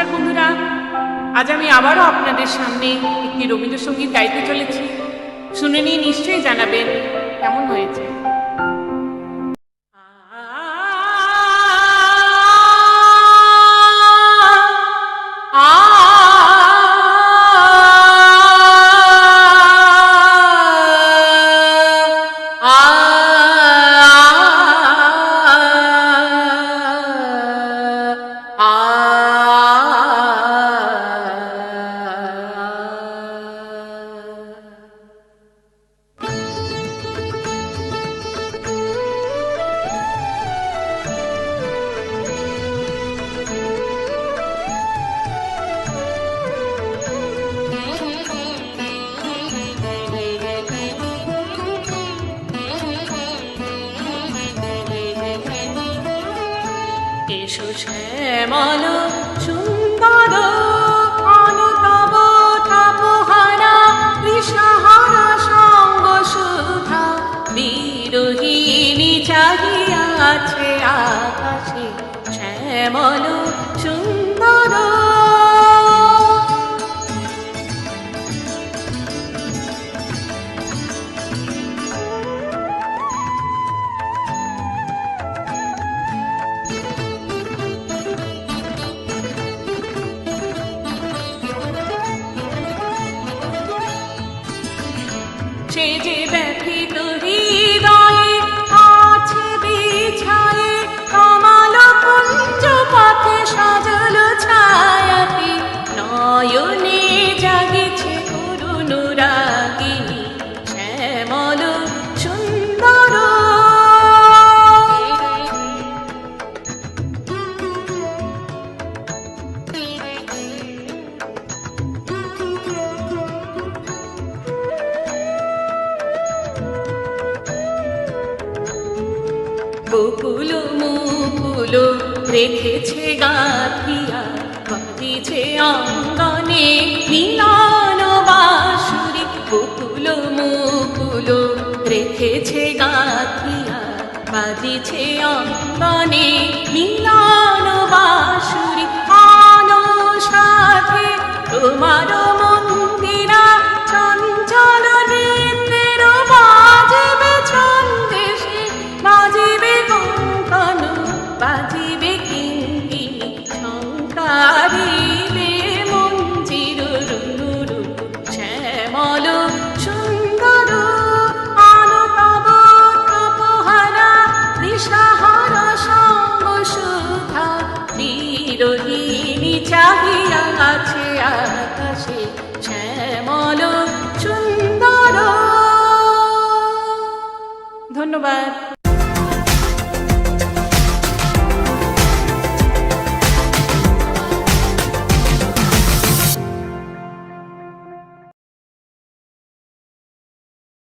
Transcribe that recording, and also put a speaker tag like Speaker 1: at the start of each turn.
Speaker 1: নমস্কার বন্ধুরা, আজ আমি আবারও আপনাদের সামনে একটি রবীন্দ্রসঙ্গীত গাইতে চলেছি। শুনে নিয়ে নিশ্চয়ই জানাবেন কেমন হয়েছে।
Speaker 2: এসো শ্যামল সুন্দর অনতব তাপহারা তৃষাহারা সঙ্গ সুধা বিরোহিণী চাহিয়াছে আকাশে শ্যামল সুন্দর। সে যে ব্যথিত হৃদয়ে আছে বিছায়ে কমল কুঞ্জ পথে সজল ছায়াটি নয়নে জাগিছে করুণ রাগিনী শ্যামল সুন্দর। বকুল মুকুল রেখেছে গাথিয়া বাজিছে অঙ্গনে মিলন বাঁশুরি। বকুল মুকুল রেখেছে গাথিয়া বাজিছে অঙ্গনে মিলন বাঁশুরি। সাথে তোমার মন্দিরা চঞ্চল নৃত্যের বাজবে ছন্দেশে বাজিবে কঙ্কণ বাজিবে কিঙ্কিণী শঙ্কারিবে মঞ্জির রুরু শ্যামল সুন্দর অনতব তাপহারা তৃষাহারা সঙ্গ সুধা বিরোহিণী চাহিয়া আছে আকাশে শ্যামল সুন্দর।
Speaker 1: ধন্যবাদ।